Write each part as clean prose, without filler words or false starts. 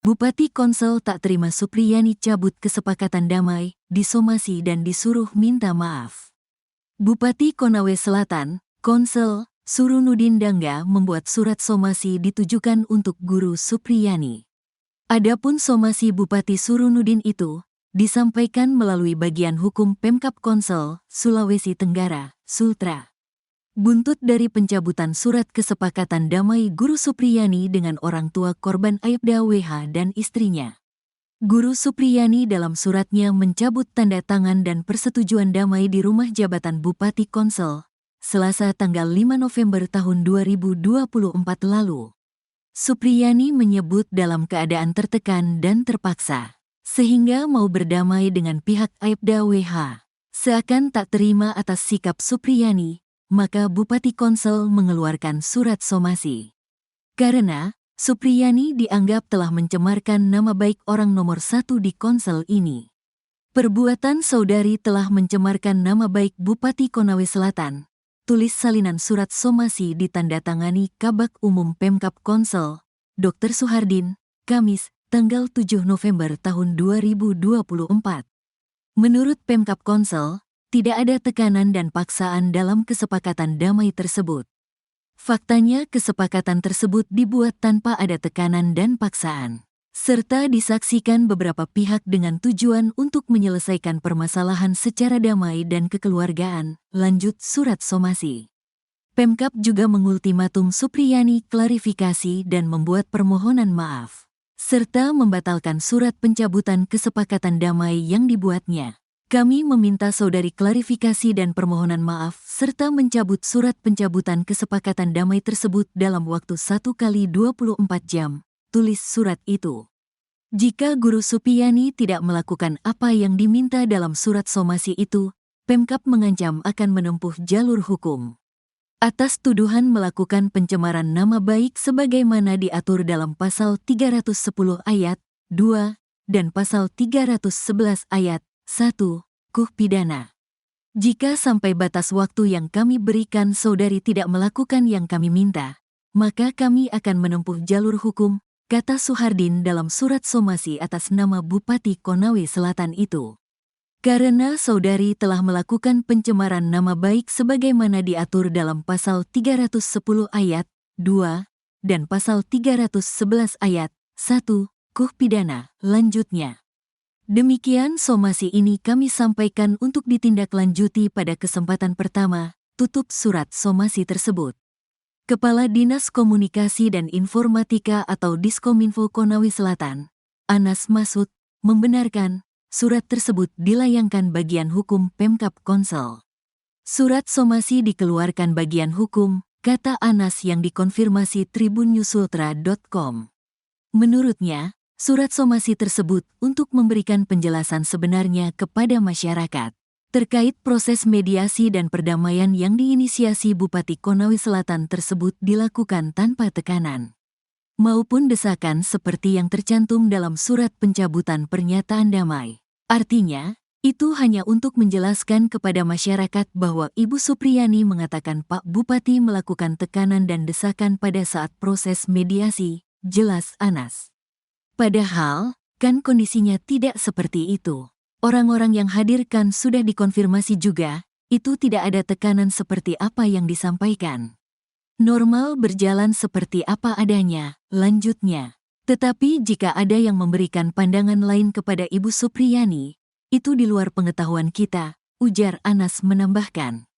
Bupati Konsel tak terima Supriyani cabut kesepakatan damai, disomasi dan disuruh minta maaf. Bupati Konawe Selatan, Konsel, Surunudin Dangga membuat surat somasi ditujukan untuk Guru Supriyani. Adapun somasi Bupati Surunudin itu disampaikan melalui bagian hukum Pemkab Konsel, Sulawesi Tenggara, Sultra. Buntut dari pencabutan surat kesepakatan damai Guru Supriyani dengan orang tua korban Aibda WH dan istrinya. Guru Supriyani dalam suratnya mencabut tanda tangan dan persetujuan damai di rumah jabatan Bupati Konsel, Selasa tanggal 5 November tahun 2024 lalu. Supriyani menyebut dalam keadaan tertekan dan terpaksa, sehingga mau berdamai dengan pihak Aibda WH. Seakan tak terima atas sikap Supriyani, maka Bupati Konsel mengeluarkan surat somasi. Karena Supriyani dianggap telah mencemarkan nama baik orang nomor 1 di Konsel ini. Perbuatan saudari telah mencemarkan nama baik Bupati Konawe Selatan. Tulis salinan surat somasi ditandatangani Kabak Umum Pemkab Konsel, Dr. Suhardin, Kamis, tanggal 7 November tahun 2024. Menurut Pemkab Konsel, tidak ada tekanan dan paksaan dalam kesepakatan damai tersebut. Faktanya kesepakatan tersebut dibuat tanpa ada tekanan dan paksaan, serta disaksikan beberapa pihak dengan tujuan untuk menyelesaikan permasalahan secara damai dan kekeluargaan, lanjut surat somasi. Pemkab juga mengultimatum Supriyani klarifikasi dan membuat permohonan maaf, serta membatalkan surat pencabutan kesepakatan damai yang dibuatnya. Kami meminta saudari klarifikasi dan permohonan maaf serta mencabut surat pencabutan kesepakatan damai tersebut dalam waktu 1x24 jam, tulis surat itu. Jika Guru Supriyani tidak melakukan apa yang diminta dalam surat somasi itu, Pemkab mengancam akan menempuh jalur hukum. Atas tuduhan melakukan pencemaran nama baik sebagaimana diatur dalam Pasal 310 Ayat 2 dan Pasal 311 Ayat 1, KUH Pidana. Jika sampai batas waktu yang kami berikan saudari tidak melakukan yang kami minta, maka kami akan menempuh jalur hukum, kata Suhardin dalam surat somasi atas nama Bupati Konawe Selatan itu. Karena saudari telah melakukan pencemaran nama baik sebagaimana diatur dalam Pasal 310 Ayat 2 dan Pasal 311 Ayat 1, KUH Pidana, lanjutnya. Demikian somasi ini kami sampaikan untuk ditindaklanjuti pada kesempatan pertama, tutup surat somasi tersebut. Kepala Dinas Komunikasi dan Informatika atau Diskominfo Konawe Selatan, Anas Masud, membenarkan surat tersebut dilayangkan bagian hukum Pemkab Konsel. Surat somasi dikeluarkan bagian hukum, kata Anas yang dikonfirmasi tribunnyusultra.com. Menurutnya, surat somasi tersebut untuk memberikan penjelasan sebenarnya kepada masyarakat terkait proses mediasi dan perdamaian yang diinisiasi Bupati Konawe Selatan tersebut dilakukan tanpa tekanan maupun desakan seperti yang tercantum dalam surat pencabutan pernyataan damai. Artinya, itu hanya untuk menjelaskan kepada masyarakat bahwa Ibu Supriyani mengatakan Pak Bupati melakukan tekanan dan desakan pada saat proses mediasi, jelas Anas. Padahal, kan kondisinya tidak seperti itu. Orang-orang yang hadirkan sudah dikonfirmasi juga, itu tidak ada tekanan seperti apa yang disampaikan. Normal berjalan seperti apa adanya, lanjutnya. Tetapi jika ada yang memberikan pandangan lain kepada Ibu Supriyani, itu di luar pengetahuan kita, ujar Anas menambahkan.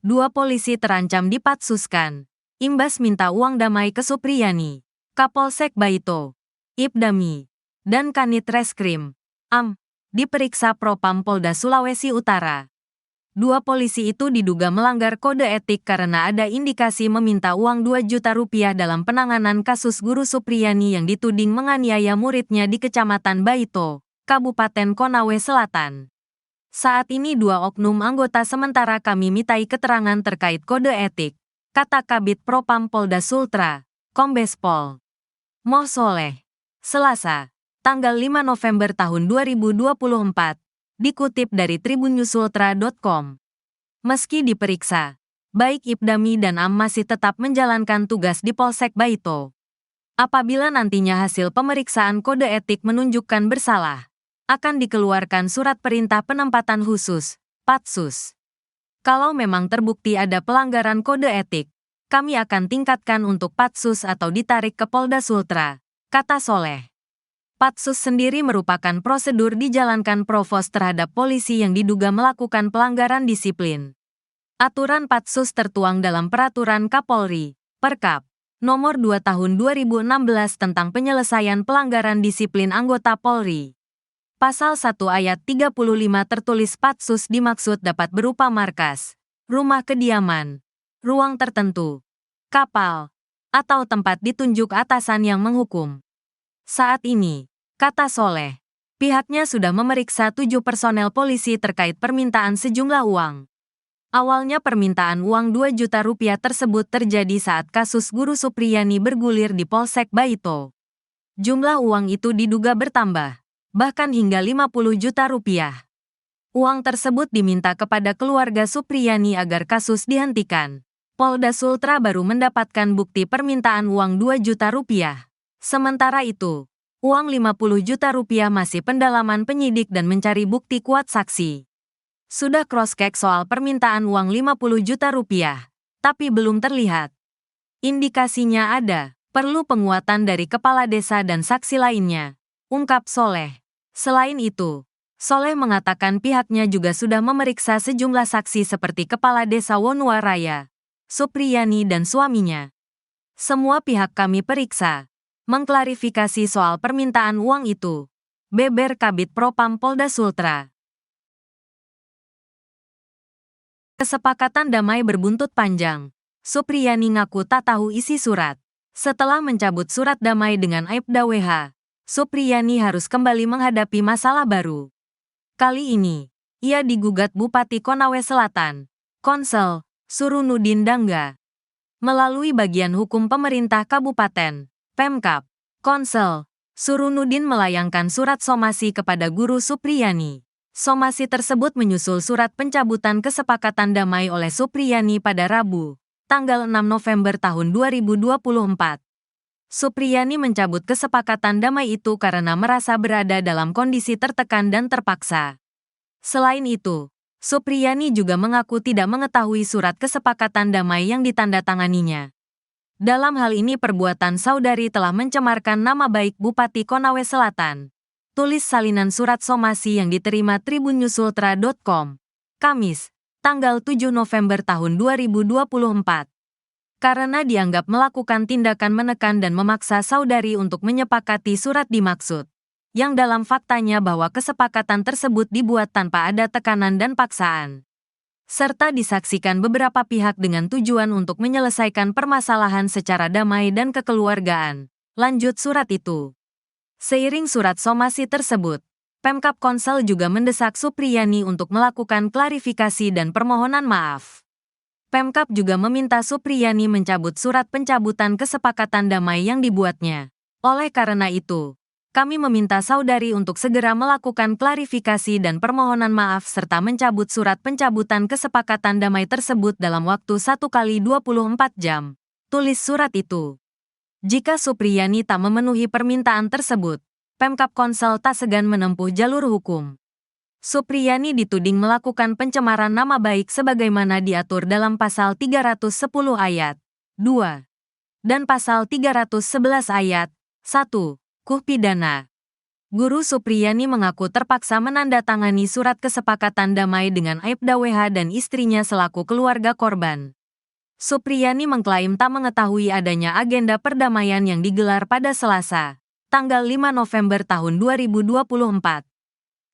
2 polisi terancam dipatsuskan. Imbas minta uang damai ke Supriyani. Kapolsek Baito, Ibdami, dan Kanit Reskrim, diperiksa Propam Polda Sulawesi Utara. 2 polisi itu diduga melanggar kode etik karena ada indikasi meminta uang 2 juta rupiah dalam penanganan kasus Guru Supriyani yang dituding menganiaya muridnya di Kecamatan Baito, Kabupaten Konawe Selatan. Saat ini 2 oknum anggota sementara kami mintai keterangan terkait kode etik, kata Kabid Propam Polda Sultra, Kombes Pol Moh Soleh, Selasa, tanggal 5 November tahun 2024, dikutip dari tribunnyusultra.com. Meski diperiksa, baik Ibdami dan Am masih tetap menjalankan tugas di Polsek Baito. Apabila nantinya hasil pemeriksaan kode etik menunjukkan bersalah, akan dikeluarkan surat perintah penempatan khusus, Patsus. Kalau memang terbukti ada pelanggaran kode etik, kami akan tingkatkan untuk Patsus atau ditarik ke Polda Sultra, kata Soleh. Patsus sendiri merupakan prosedur dijalankan provos terhadap polisi yang diduga melakukan pelanggaran disiplin. Aturan Patsus tertuang dalam Peraturan Kapolri, Perkap, Nomor 2 Tahun 2016 tentang penyelesaian pelanggaran disiplin anggota Polri. Pasal 1 ayat 35 tertulis Patsus dimaksud dapat berupa markas, rumah kediaman, ruang tertentu, kapal, atau tempat ditunjuk atasan yang menghukum. Saat ini, kata Soleh, pihaknya sudah memeriksa 7 personel polisi terkait permintaan sejumlah uang. Awalnya permintaan uang 2 juta rupiah tersebut terjadi saat kasus Guru Supriyani bergulir di Polsek Baito. Jumlah uang itu diduga bertambah, bahkan hingga 50 juta rupiah. Uang tersebut diminta kepada keluarga Supriyani agar kasus dihentikan. Polda Sultra baru mendapatkan bukti permintaan uang 2 juta rupiah. Sementara itu, uang 50 juta rupiah masih pendalaman penyidik dan mencari bukti kuat saksi. Sudah cross-check soal permintaan uang 50 juta rupiah, tapi belum terlihat. Indikasinya ada, perlu penguatan dari kepala desa dan saksi lainnya, ungkap Soleh. Selain itu, Soleh mengatakan pihaknya juga sudah memeriksa sejumlah saksi seperti Kepala Desa Wonuwaraya, Supriyani dan suaminya. Semua pihak kami periksa, mengklarifikasi soal permintaan uang itu, beber Kabid Propam Polda Sultra. Kesepakatan damai berbuntut panjang. Supriyani ngaku tak tahu isi surat. Setelah mencabut surat damai dengan Aibda WH, Supriyani harus kembali menghadapi masalah baru. Kali ini, ia digugat Bupati Konawe Selatan, Konsel, Surunudin Dangga. Melalui bagian hukum pemerintah Kabupaten, Pemkab, Konsel, Surunudin melayangkan surat somasi kepada Guru Supriyani. Somasi tersebut menyusul surat pencabutan kesepakatan damai oleh Supriyani pada Rabu, tanggal 6 November tahun 2024. Supriyani mencabut kesepakatan damai itu karena merasa berada dalam kondisi tertekan dan terpaksa. Selain itu, Supriyani juga mengaku tidak mengetahui surat kesepakatan damai yang ditandatanganinya. Dalam hal ini perbuatan saudari telah mencemarkan nama baik Bupati Konawe Selatan. Tulis salinan surat somasi yang diterima tribunnyusultra.com, Kamis, tanggal 7 November tahun 2024. Karena dianggap melakukan tindakan menekan dan memaksa saudari untuk menyepakati surat dimaksud, yang dalam faktanya bahwa kesepakatan tersebut dibuat tanpa ada tekanan dan paksaan, serta disaksikan beberapa pihak dengan tujuan untuk menyelesaikan permasalahan secara damai dan kekeluargaan. Lanjut surat itu. Seiring surat somasi tersebut, Pemkab Konsel juga mendesak Supriyani untuk melakukan klarifikasi dan permohonan maaf. Pemkab juga meminta Supriyani mencabut surat pencabutan kesepakatan damai yang dibuatnya. Oleh karena itu, kami meminta saudari untuk segera melakukan klarifikasi dan permohonan maaf serta mencabut surat pencabutan kesepakatan damai tersebut dalam waktu 1x24 jam. Tulis surat itu. Jika Supriyani tak memenuhi permintaan tersebut, Pemkab Konsel tak segan menempuh jalur hukum. Supriyani dituding melakukan pencemaran nama baik sebagaimana diatur dalam Pasal 310 ayat 2 dan Pasal 311 ayat 1 KUH Pidana. Guru Supriyani mengaku terpaksa menandatangani surat kesepakatan damai dengan Aibda WH dan istrinya selaku keluarga korban. Supriyani mengklaim tak mengetahui adanya agenda perdamaian yang digelar pada Selasa, tanggal 5 November tahun 2024.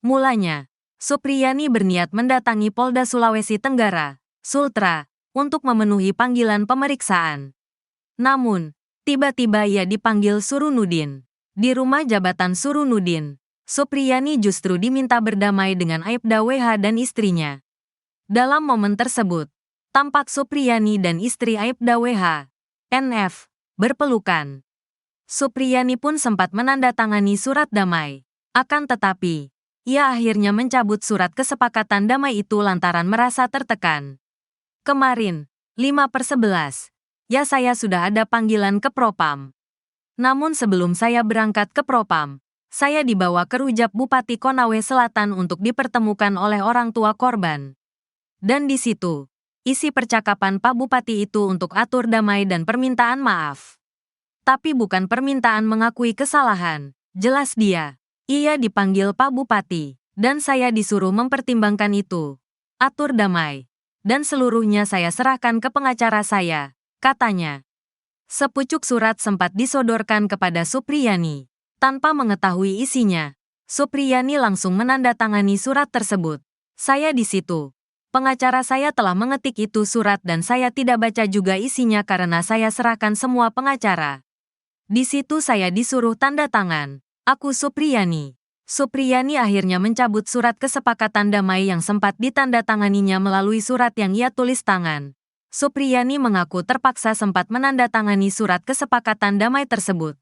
Mulanya, Supriyani berniat mendatangi Polda Sulawesi Tenggara, Sultra, untuk memenuhi panggilan pemeriksaan. Namun, tiba-tiba ia dipanggil Surunudin. Di rumah jabatan Surunudin, Supriyani justru diminta berdamai dengan Aibda WH dan istrinya. Dalam momen tersebut, tampak Supriyani dan istri Aibda WH, NF, berpelukan. Supriyani pun sempat menandatangani surat damai. Akan tetapi, ia akhirnya mencabut surat kesepakatan damai itu lantaran merasa tertekan. Kemarin, 5/11, ya saya sudah ada panggilan ke Propam. Namun sebelum saya berangkat ke Propam, saya dibawa ke rujak Bupati Konawe Selatan untuk dipertemukan oleh orang tua korban. Dan di situ, isi percakapan Pak Bupati itu untuk atur damai dan permintaan maaf. Tapi bukan permintaan mengakui kesalahan, jelas dia. Ia dipanggil Pak Bupati, dan saya disuruh mempertimbangkan itu. Atur damai. Dan seluruhnya saya serahkan ke pengacara saya, katanya. Sepucuk surat sempat disodorkan kepada Supriyani. Tanpa mengetahui isinya, Supriyani langsung menandatangani surat tersebut. Saya di situ. Pengacara saya telah mengetik itu surat dan saya tidak baca juga isinya karena saya serahkan semua pengacara. Di situ saya disuruh tanda tangan. Aku Supriyani. Supriyani akhirnya mencabut surat kesepakatan damai yang sempat ditandatanganinya melalui surat yang ia tulis tangan. Supriyani mengaku terpaksa sempat menandatangani surat kesepakatan damai tersebut.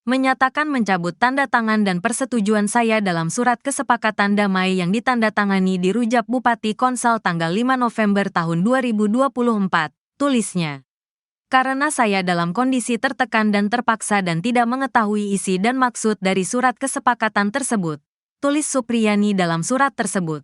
Menyatakan mencabut tanda tangan dan persetujuan saya dalam surat kesepakatan damai yang ditandatangani di Rujak Bupati Konsal tanggal 5 November tahun 2024, tulisnya. Karena saya dalam kondisi tertekan dan terpaksa dan tidak mengetahui isi dan maksud dari surat kesepakatan tersebut, tulis Supriyani dalam surat tersebut.